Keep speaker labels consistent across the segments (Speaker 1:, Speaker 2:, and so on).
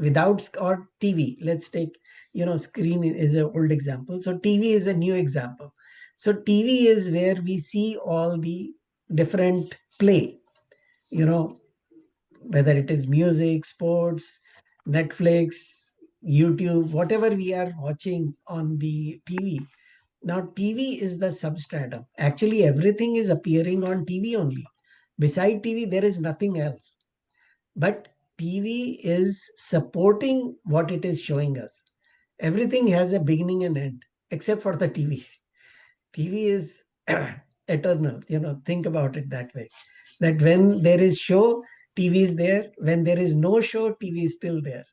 Speaker 1: or TV. Let's take, screen is an old example. So TV is a new example. So TV is where we see all the different play, you know, whether it is music, sports, Netflix, YouTube, whatever we are watching on the TV. Now, TV is the substratum. Actually, everything is appearing on TV only. Beside TV, there is nothing else. But TV is supporting what it is showing us. Everything has a beginning and end, except for the TV. TV is eternal. Think about it that way. That when there is show, TV is there. When there is no show, TV is still there.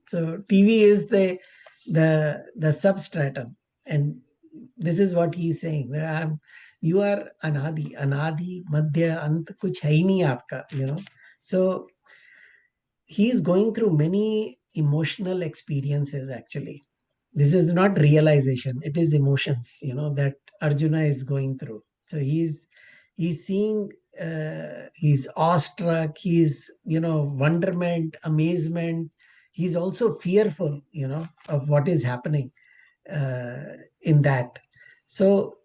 Speaker 1: So TV is the substratum, and this is what he is saying. That you are anadi, madhya, ant, kuch hai nahi aapka. So he is going through many emotional experiences. Actually, this is not realization; it is emotions. That Arjuna is going through. So he's seeing. He's awestruck. He's wonderment, amazement. He's also fearful. Of what is happening in that. So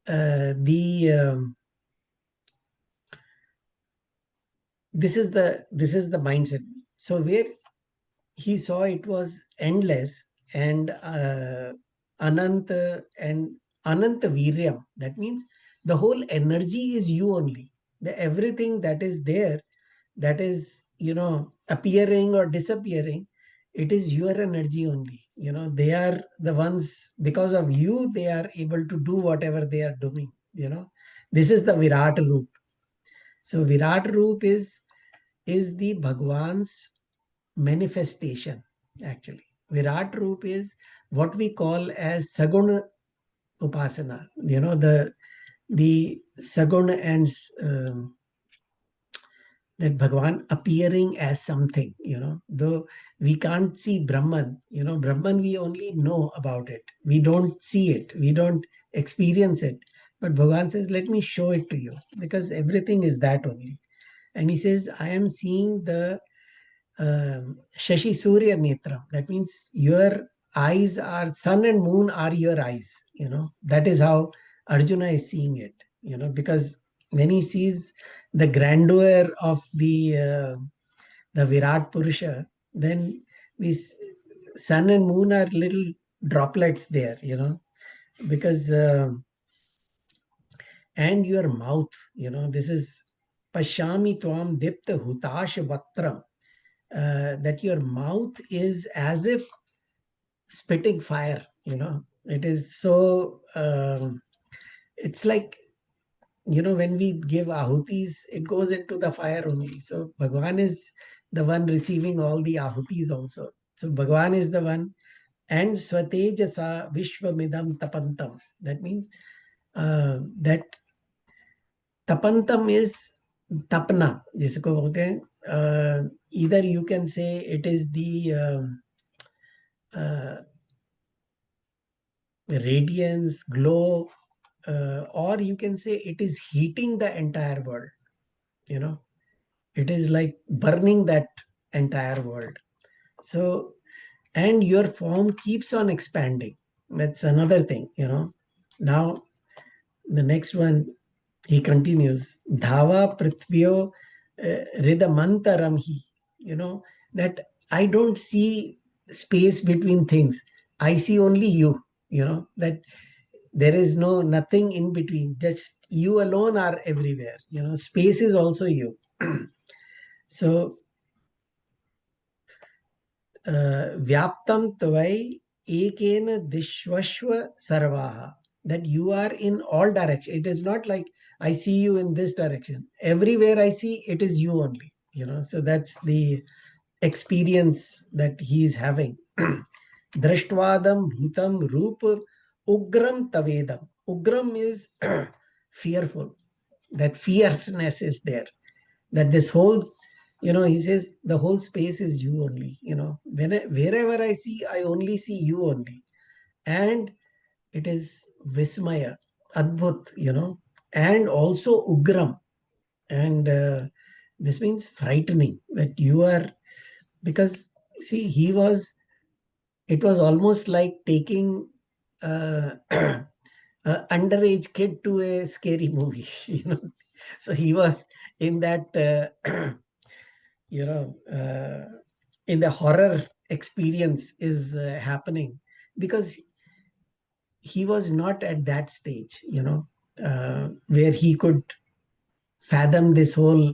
Speaker 1: the this is the mindset. So where he saw it was endless and ananta and ananta viryam. That means the whole energy is you only. The everything that is there, that is appearing or disappearing, it is your energy only. They are the ones, because of you they are able to do whatever they are doing. This is the Virat Roop. So Virat Roop is the Bhagwan's manifestation. Actually, Virat Roop is what we call as Saguna Upasana. The Saguna and that Bhagwan appearing as something. Though we can't see Brahman. Brahman we only know about it. We don't see it. We don't experience it. But Bhagwan says, let me show it to you, because everything is that only. And he says, I am seeing the Shashi Surya Netra. That means your eyes are, sun and moon are your eyes. That is how Arjuna is seeing it. Because when he sees the grandeur of the Virat Purusha, then these sun and moon are little droplets there. Because and your mouth. This is Pashami Tvam Dipta Hutash Vatram. That your mouth is as if spitting fire. It is so it's like, when we give ahutis, it goes into the fire only. So Bhagwan is the one receiving all the ahutis also. So Bhagwan is the one. And Swatejasa Vishwamidam Tapantam. That means that tapantam is tapna, जिसको बोलते हैं. Either you can say it is the radiance, glow, or you can say it is heating the entire world. It is like burning that entire world. So, and your form keeps on expanding. That's another thing. Now the next one, he continues, Dhava Prithvyo Ridamantaram hi. That I don't see space between things. I see only you. That there is nothing in between. Just you alone are everywhere. Space is also you. So Vyaptam Tvai Ekena Dishwashva Sarvaha. That you are in all directions. It is not like I see you in this direction. Everywhere I see, it is you only. So that's the experience that he is having. Drashtvadam bhutam rupa ugram tavedam. Ugram is fearful. That fierceness is there. That this whole, he says the whole space is you only. Wherever I see, I only see you only. And it is Vismaya, Adbhut, and also Ugram. And this means frightening, that you are Because see, it was almost like taking a underage kid to a scary movie, So he was in that, you know, in the horror experience is happening, because he was not at that stage, where he could fathom this whole.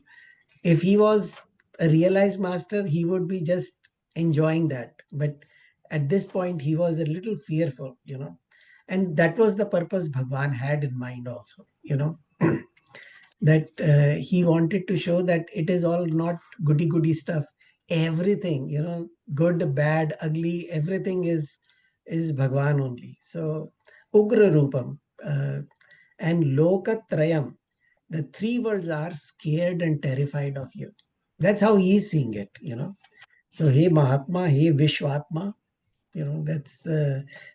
Speaker 1: If he was a realized master, he would be just enjoying that. But at this point, he was a little fearful, and that was the purpose Bhagwan had in mind also, that he wanted to show that it is all not goody goody stuff. Everything, good, bad, ugly, everything is Bhagwan only. So Ugra Rupam, and Lokatrayam, the three worlds are scared and terrified of you. That's how he's seeing it. So, hey Mahatma, hey Vishwatma, that's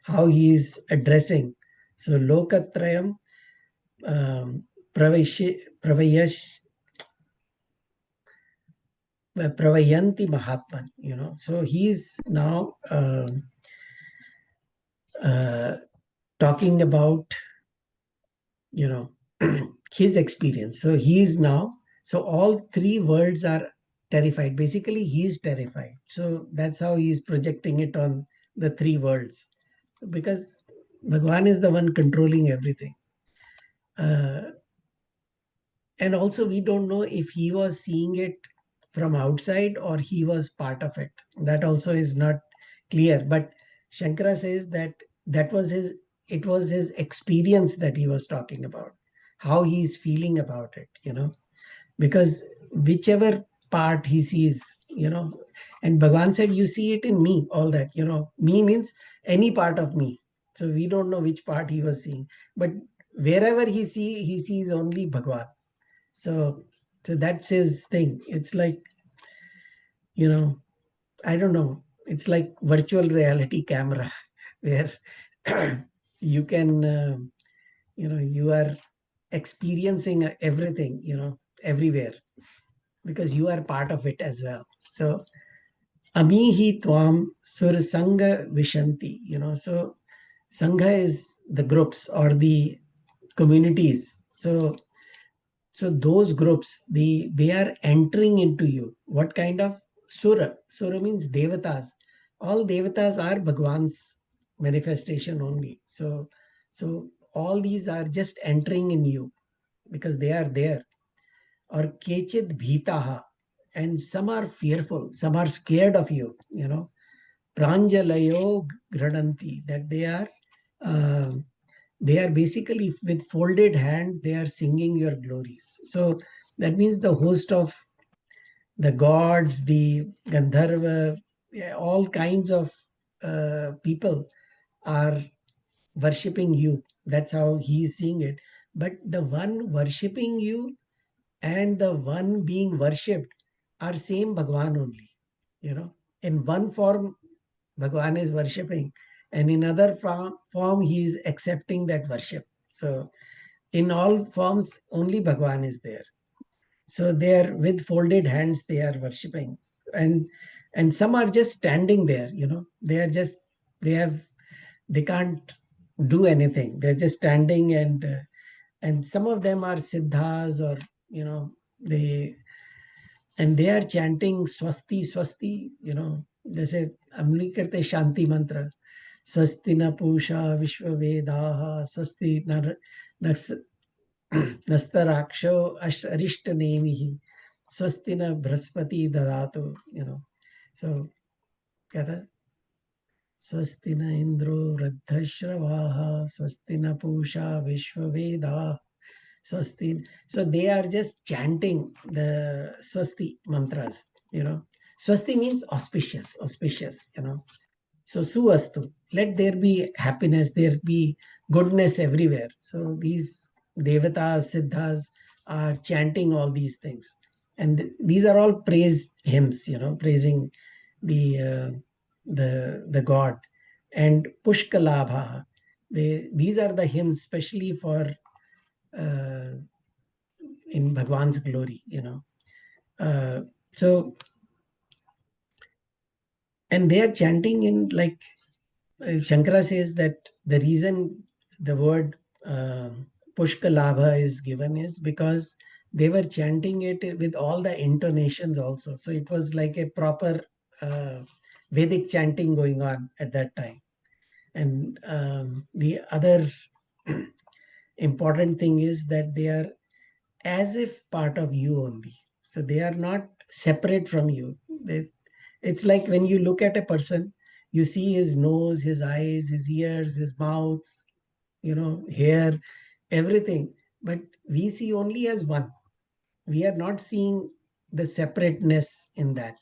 Speaker 1: how he's addressing. So, Lokatrayam, um, Pravayash, Pravayanti Mahatman, So, he's now uh, talking about, you know, his experience. So he's now, so all three worlds are terrified. Basically, he's terrified. So that's how he's projecting it on the three worlds. Because Bhagwan is the one controlling everything. Uh, and also, we don't know if he was seeing it from outside or he was part of it. That also is not clear. But Shankara says that it was his experience that he was talking about, how he's feeling about it, because whichever part he sees, and Bhagwan said, you see it in me, all that, me means any part of me. So we don't know which part he was seeing, but wherever he sees only Bhagwan. So, so that's his thing. It's like, you know, I don't know. It's like virtual reality camera, where you can, you are experiencing everything, everywhere, because you are part of it as well. So, amihi tvam sur sangha vishanti, so sangha is the groups or the communities. So those groups, they are entering into you. What kind of sura? Sura means devatas. All devatas are Bhagwan's manifestation only. So all these are just entering in you because they are there. Or kechid bhitaha, and some are fearful, some are scared of you. Pranjalayo gradanti, that uh, they are basically with folded hand, they are singing your glories. So that means the host of the gods, the Gandharva, yeah, all kinds of people are worshipping you. That's how he is seeing it. But the one worshipping you and the one being worshipped are same Bhagwan only. In one form, Bhagwan is worshipping, and in other form, he is accepting that worship. So in all forms, only Bhagwan is there. So they are with folded hands, they are worshipping. And some are just standing there, they are just, they have, they can't do anything. They're just standing, and some of them are siddhas, or, they, and they are chanting swasti, swasti, they say, हमनी करते शांति मंत्र, स्वस्ति न पूषा विश्व वेदाः स्वस्ति नस्तराक्षो अरिष्ट नेमि स्वस्ति न बृहस्पति ददातु, so क्या था, स्वस्ति न इंद्रो वृद्धश्रवाः स्वस्ति न पूषा विश्ववेदाः swasti. So they are just chanting the swasti mantras, swasti means auspicious, auspicious, so suastu, let there be happiness, there be goodness everywhere. So these devatas, siddhas are chanting all these things. And these are all praise hymns, praising the God. And Pushkalabha, these are the hymns especially for uh, in Bhagwan's glory, so And they are chanting in, like, Shankara says that the reason the word Pushkalabha is given is because they were chanting it with all the intonations also. So it was like a proper uh, Vedic chanting going on at that time. And the other important thing is that they are as if part of you only. So they are not separate from you. It's like when you look at a person, you see his nose, his eyes, his ears, his mouth, hair, everything. But we see only as one. We are not seeing the separateness in that.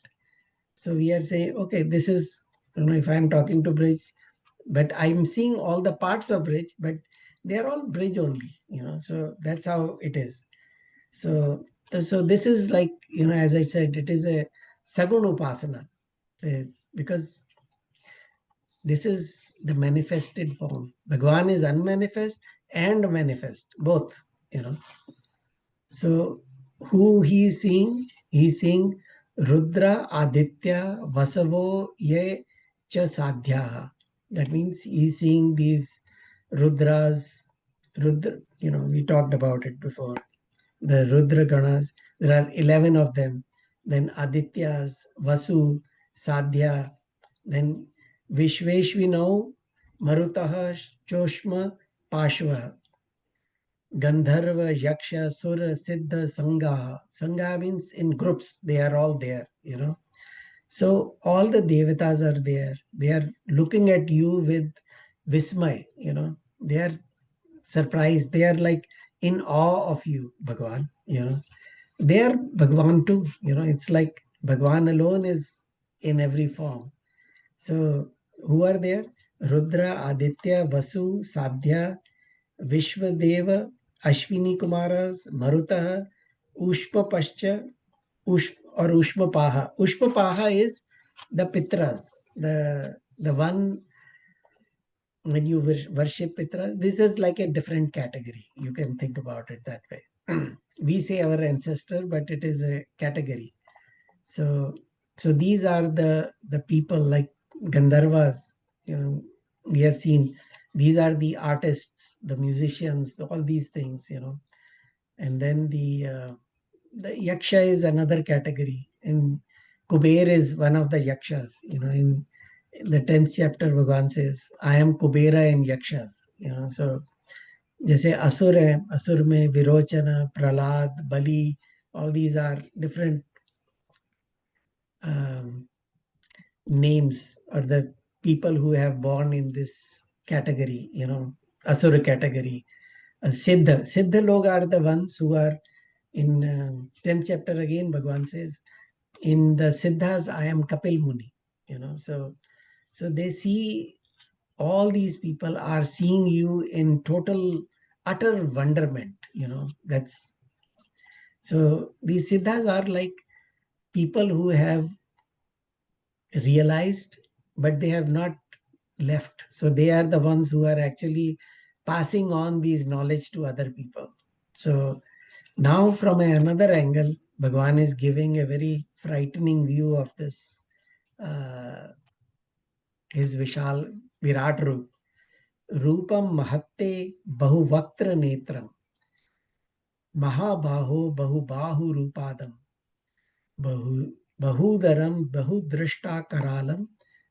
Speaker 1: So we are saying, okay, this is, if I'm talking to Bridge, but I'm seeing all the parts of Bridge, but they are all Bridge only. So that's how it is. So this is like, as I said, it is a Sagun Upasana, because this is the manifested form. Bhagwan is unmanifest and manifest, both. So who he is seeing? He is seeing Rudra, Aditya, Vasavo, Ye, Cha Sadhya. That means he is seeing these Rudras, we talked about it before. The Rudra Ganas, there are 11 of them. Then Adityas, Vasu, Sadhya, then Vishveshvinau, Marutaha, Choshma, Pashva, Gandharva, Yaksha, Sura, Siddha, Sangha. Sangha means in groups, they are all there. So all the devatas are there. They are looking at you with Vismay. They are surprised. They are like in awe of you, Bhagwan. They are Bhagwan too. It's like Bhagwan alone is in every form. So who are there? Rudra, Aditya, Vasu, Sadhya, Vishwadeva, Ashwini Kumaras, Maruta, Ushpa Pascha, or Ushma Paha. Ushma Paha is the Pitras, the one when you worship Pitras. This is like a different category. You can think about it that way. We say our ancestor, but it is a category. So these are the people like Gandharvas. We have seen these are the artists, the musicians, all these things. And then the yaksha is another category, and Kuber is one of the yakshas. In the 10th chapter, Bhagavan says, "I am Kubera in yakshas." So जैसे असुर है, असुर में विरोचन, प्रहलाद, बलि, all these are different um, names, or the people who have born in this category, asura category. Siddha log are the ones who are in 10th chapter. Again Bhagavan says, in the Siddhas I am Kapil Muni. So they see, all these people are seeing you in total utter wonderment. That's So these Siddhas are like people who have realized, but they have not left. So they are the ones who are actually passing on these knowledge to other people. So now from another angle, Bhagwan is giving a very frightening view of this, his Vishal Virat Roop. Rupam Mahatte Bahuvaktra Netram Mahabaho Bahubahu Rupadam Bahu Bahudaram Bahudrashta Karalam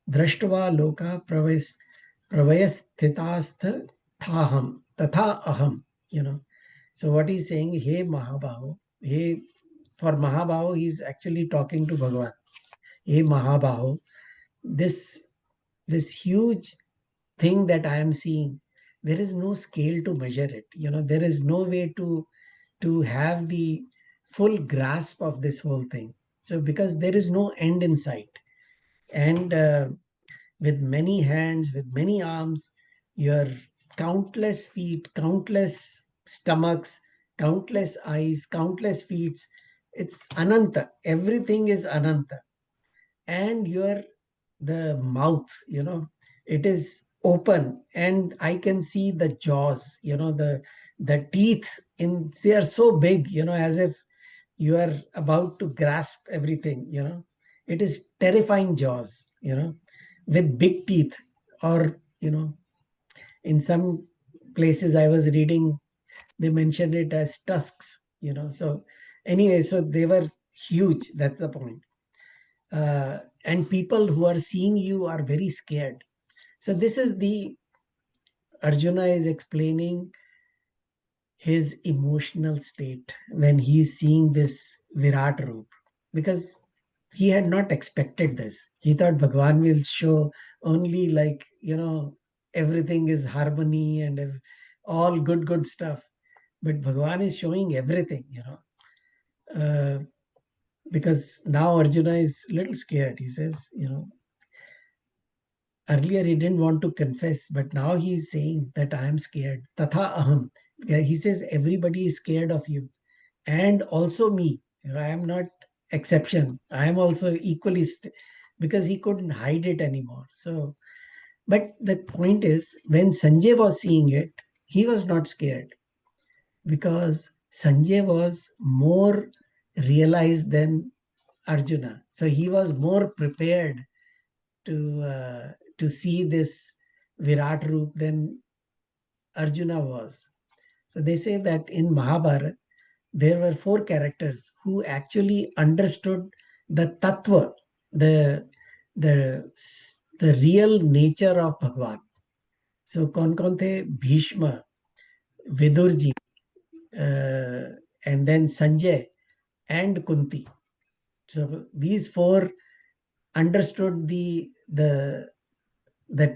Speaker 1: Drashtva Loka Pravayasthitastha Thaham Tatha Aham. So what he's saying, hey Mahabaho, for Mahabaho, he's actually talking to Bhagavan. Hey Mahabaho, this huge thing that I am seeing, there is no scale to measure it. There is no way to have the full grasp of this whole thing. So because there is no end in sight, and with many hands, with many arms, your countless feet, countless stomachs, countless eyes, countless feet. It's Ananta. Everything is Ananta. And the mouth, it is open, and I can see the jaws, the teeth they are so big, as if you are about to grasp everything. It is terrifying jaws. with big teeth, or in some places I was reading, they mentioned it as tusks. So anyway, so they were huge. That's the point. And people who are seeing you are very scared. So this is the Arjuna is explaining his emotional state when he's seeing this Virat Roop, because he had not expected this. He thought Bhagwan will show only like, everything is harmony and all good stuff. But Bhagwan is showing everything, because now Arjuna is a little scared. He says, earlier he didn't want to confess, but now he's saying that I am scared. Tatha aham. Yeah, he says everybody is scared of you, and also me. I am not exception. I am also equally because he couldn't hide it anymore. So, but the point is, when Sanjay was seeing it, he was not scared, because Sanjay was more realized than Arjuna. So he was more prepared to see this Virat Roop than Arjuna was. So they say that in Mahabharata, there were four characters who actually understood the tattva, the the the real nature of Bhagwan. So कौन the? Bhishma, Vidurji, and then Sanjay and Kunti. So these four understood the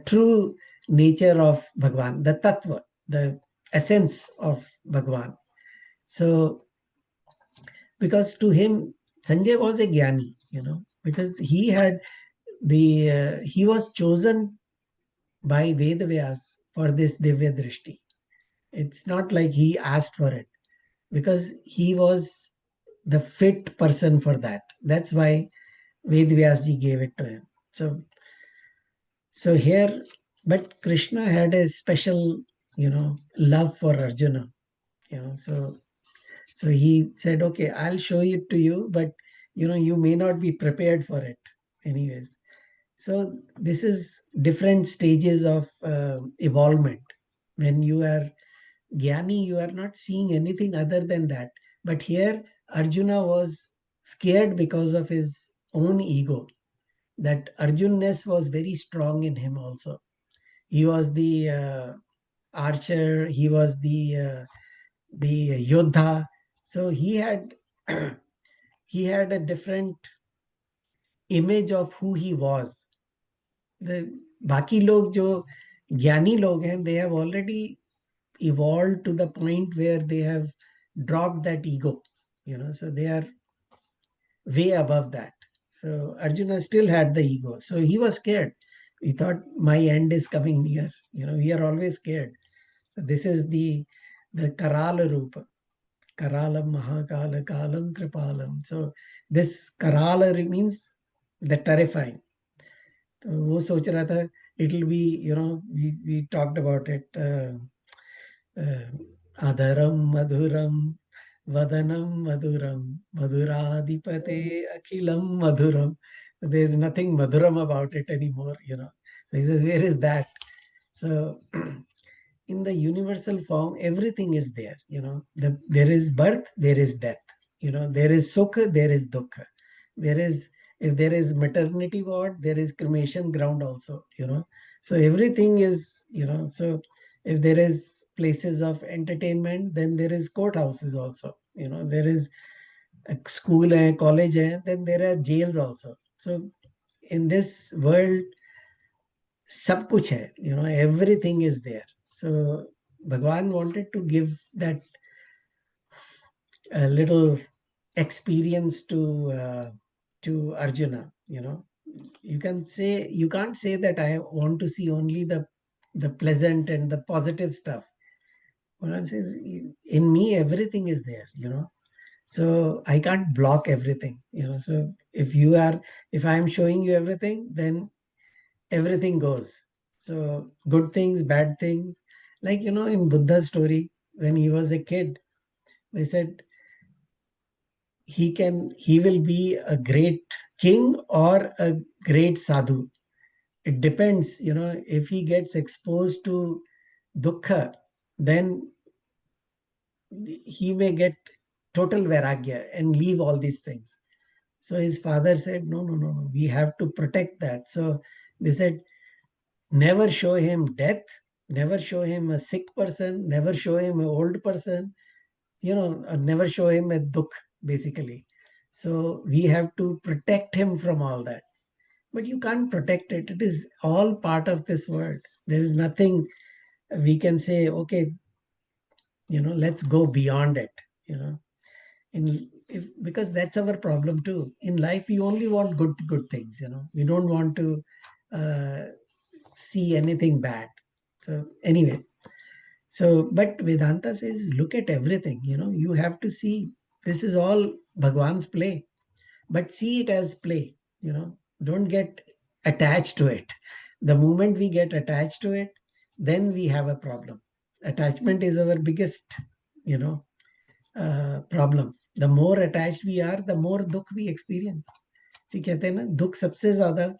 Speaker 1: true nature of Bhagwan, the tattva, the essence of Bhagwan. So because to him, Sanjay was a jnani, because he was chosen by Ved Vyas for this Divya Drishti. It's not like he asked for it, because he was the fit person for that. That's why Ved Vyasji gave it to him. So here, but Krishna had a special, love for Arjuna. So he said, okay, I'll show it to you, but you may not be prepared for it anyways. So this is different stages of evolvement. When you are Gyani, you are not seeing anything other than that. But here, Arjuna was scared because of his own ego. That Arjunness was very strong in him also. He was the archer. He was the Yodha. So he had he had a different image of who he was. The बाकी लोग जो ज्ञानी लोग हैं, they have already evolved to the point where they have dropped that ego, so they are way above that. So Arjuna still had the ego, so he was scared. He thought my end is coming near. We are always scared. So this is the Karala Rupa. Karalam Mahakala Kalam Kripalam. So this Karala means the terrifying. तो वो सोच रहा था it will be, we talked about it, adharam madhuram vadanam madhuram madhuradipate akhilam madhuram. There's nothing madhuram about it anymore. So he says, where is that? So in the universal form, everything is there. There is birth, there is death. There is sukha, there is dukkha. There is, if there is maternity ward, there is cremation ground also. So everything is, so if there is places of entertainment, then there is courthouses also. There is a school and college, then there are jails also. So in this world, सब कुछ है, everything is there. So Bhagwan wanted to give that little experience to Arjuna. You can't say that I want to see only the pleasant and the positive stuff. Bhagwan says, in me everything is there. So I can't block everything. So if I am showing you everything, then everything goes. So good things, bad things. Like, in Buddha's story, when he was a kid, they said he will be a great king or a great sadhu. It depends, if he gets exposed to dukkha, then he may get total vairagya and leave all these things. So his father said, no, no, no, no, we have to protect that. So they said, never show him death, never show him a sick person, never show him an old person, or never show him a dukh, basically. So we have to protect him from all that. But you can't protect it. It is all part of this world. There is nothing we can say, okay, let's go beyond it, because that's our problem too. In life, we only want good things, we don't want to uh, see anything bad. So anyway, but Vedanta says, look at everything, you have to see this is all Bhagwan's play, but see it as play, don't get attached to it. The moment we get attached to it, then we have a problem. Attachment is our biggest, you know, problem. The more attached we are, the more dukh we experience. See, कहते हैं ना, दुख सबसे ज्यादा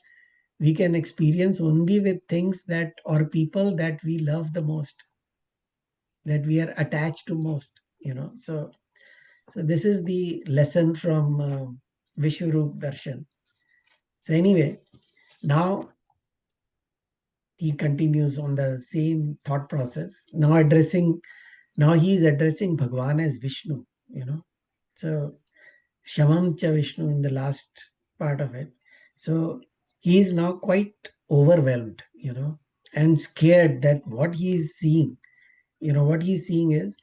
Speaker 1: we can experience only with things that or people that we love the most, that we are attached to most. So this is the lesson from Vishwaroop Darshan. So anyway, now he continues on the same thought process. Now he is addressing Bhagwan as Vishnu. So Shamam cha Vishnu in the last part of it. So he is now quite overwhelmed, and scared that what he is seeing, what he is seeing is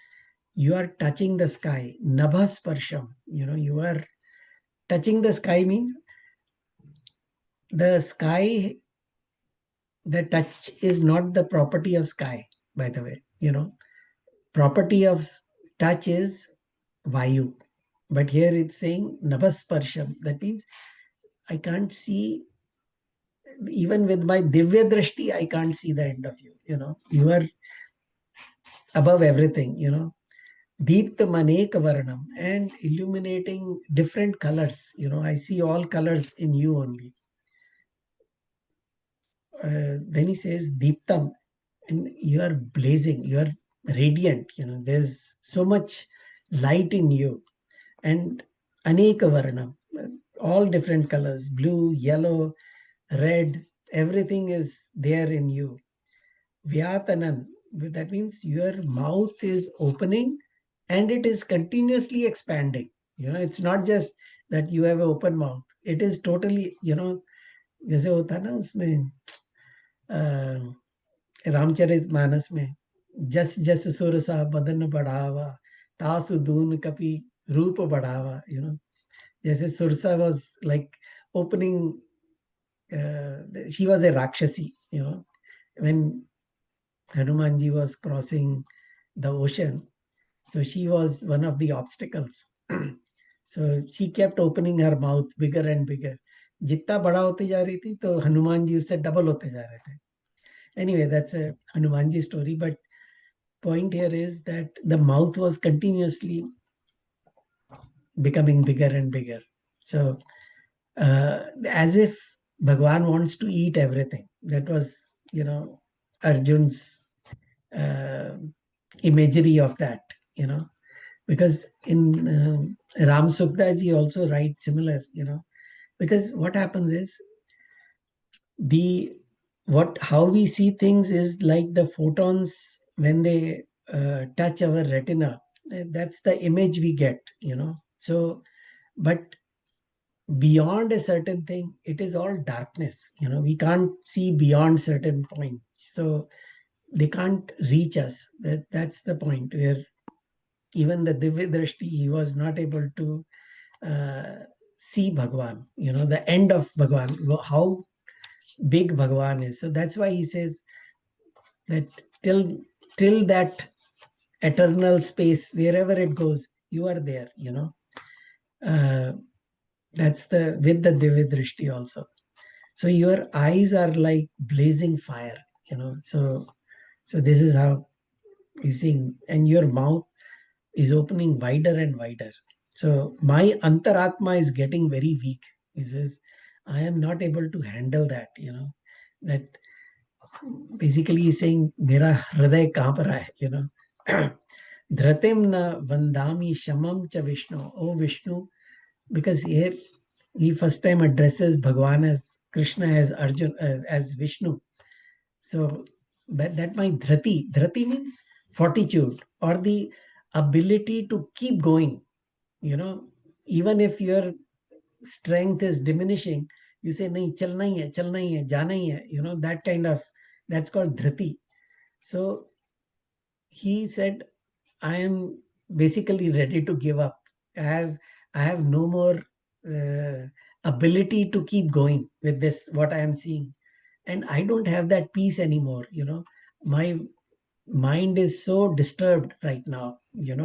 Speaker 1: you are touching the sky, nabhasparsham, you are touching the sky means the sky, the touch is not the property of sky, by the way, property of touch is vayu. But here it's saying nabhasparsham. That means I can't see, even with my divya drashti, I can't see the end of you. You are above everything, Deepta maneka varnam, and illuminating different colors. I see all colors in you only. Then he says Deeptam, and you are blazing, you are radiant, there's so much light in you. And Aneka Varnam, all different colors, blue, yellow, red, everything is there in you. Vyatanan, that means your mouth is opening and it is continuously expanding. It's not just that you have an open mouth. It is totally, जैसे होता है ना उसमें रामचरित मानस में, जस जस सुर सा बदन बढ़ावा, तासु दून कपि रूप बढ़ावा. जैसे Surasa was like opening, she was a rakshasi, when Hanumanji was crossing the ocean. So she was one of the obstacles. So she kept opening her mouth bigger and bigger. जितना बड़ा होती जा रही थी तो हनुमान जी उससे डबल होते जा रहे थे. Anyway, that's a Hanumanji story. But point here is that the mouth was continuously becoming bigger and bigger. So as if Bhagwan wants to eat everything. That was, Arjun's imagery of that, because in Ram Sukta ji also writes similar, because what happens is how we see things is like the photons when they touch our retina. That's the image we get, So, but beyond a certain thing, it is all darkness. We can't see beyond certain point. So they can't reach us. That's the point where even the Divya Drashti, he was not able to see Bhagwan, the end of Bhagwan, how big Bhagwan is. So that's why he says that till that eternal space, wherever it goes, you are there, That's with the Divya Drishti also. So your eyes are like blazing fire, So this is how he's seeing, and your mouth is opening wider and wider. So my antaratma is getting very weak. He says, I am not able to handle that, That basically he's saying, Mera hriday kaap raha hai, Dhratim na vandami shamam cha Vishnu. Oh Vishnu, because here he first time addresses Bhagwan as Krishna, as Arjuna, as Vishnu. So that my dhrati means fortitude, or the ability to keep going. Even if your strength is diminishing, you say, nahi, chalna hi hai, jana hi hai, that kind of, that's called dhrati. So he said, I am basically ready to give up. I have no more uh, ability to keep going with this, what I am seeing. And I don't have that peace anymore. My mind is so disturbed right now,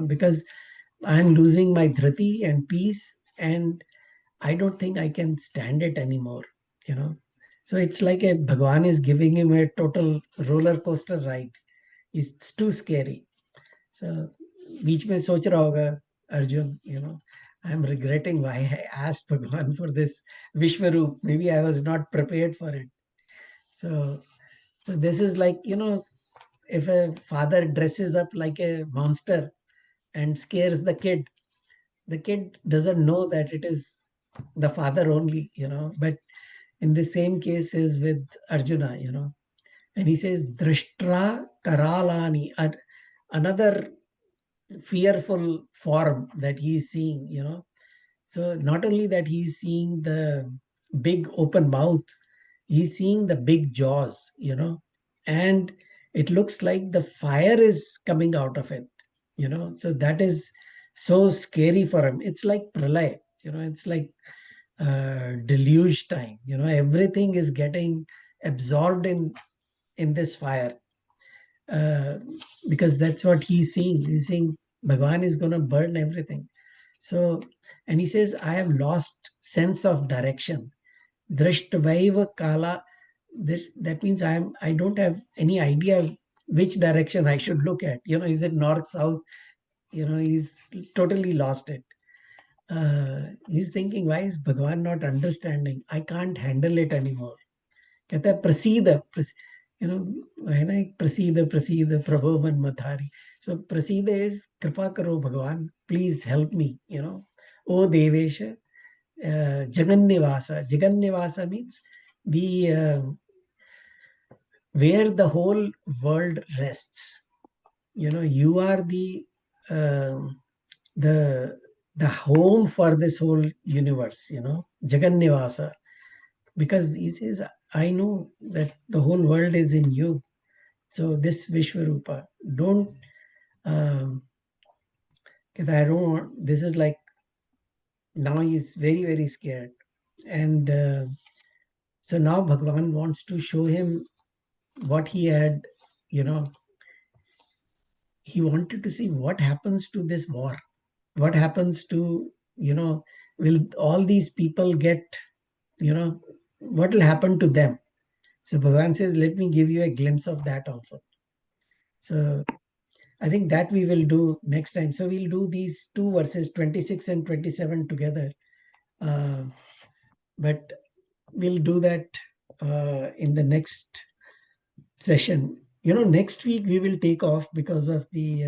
Speaker 1: because I'm losing my dhriti and peace, and I don't think I can stand it anymore, you know. So it's like a Bhagwan is giving him a total roller coaster ride. It's too scary. So बीच में सोच रहा होगा Arjun, I'm regretting why I asked Bhagwan for this Vishwaroop. Maybe I was not prepared for it. So, so this is like, if a father dresses up like a monster and scares the kid doesn't know that it is the father only, But in the same case is with Arjuna, And he says, Drishtra Karalani, another fearful form that he is seeing, So not only that he's seeing the big open mouth, he's seeing the big jaws, and it looks like the fire is coming out of it, So that is so scary for him. It's like pralay, it's like deluge time, everything is getting absorbed in this fire, uh, because that's what he's seeing. He's seeing Bhagwan is going to burn everything. So, and he says, I have lost sense of direction. Drishtvaiva kala. That means I don't have any idea which direction I should look at. Is it north, south? He's totally lost it. He's thinking, why is Bhagwan not understanding? I can't handle it anymore. कहता है प्रसीद है ना, प्रसीद प्रसीद प्रभो मन मथारी. So प्रसीद is कृपा करो भगवान, please help me, O Devesh, Jagannivasa. Jagannivasa means the where the whole world rests. You are the the home for this whole universe. Jagannivasa, because he says, I know that the whole world is in you. So this Vishwarupa, don't. I don't want. This is like, now he's very very scared, and so now Bhagwan wants to show him what he had, he wanted to see what happens to this war. What happens to, will all these people get, what will happen to them? So Bhagwan says, let me give you a glimpse of that also. So I think that we will do next time. So we'll do these two verses, 26 and 27 together. But we'll do that in the next session. Next week we will take off because of the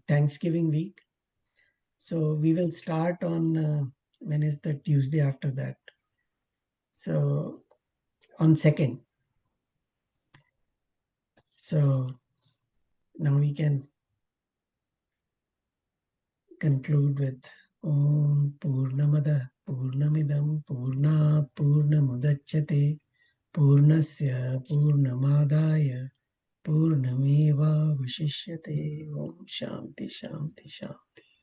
Speaker 1: Thanksgiving week. So we will start on, when is the Tuesday after that? So on 2nd. So now we can conclude with Om Purnamada Purnamidam Purnat Purnamudachyate Purnasya Purnamadaya Purnameva Vishishyate. Om Shanti Shanti Shanti.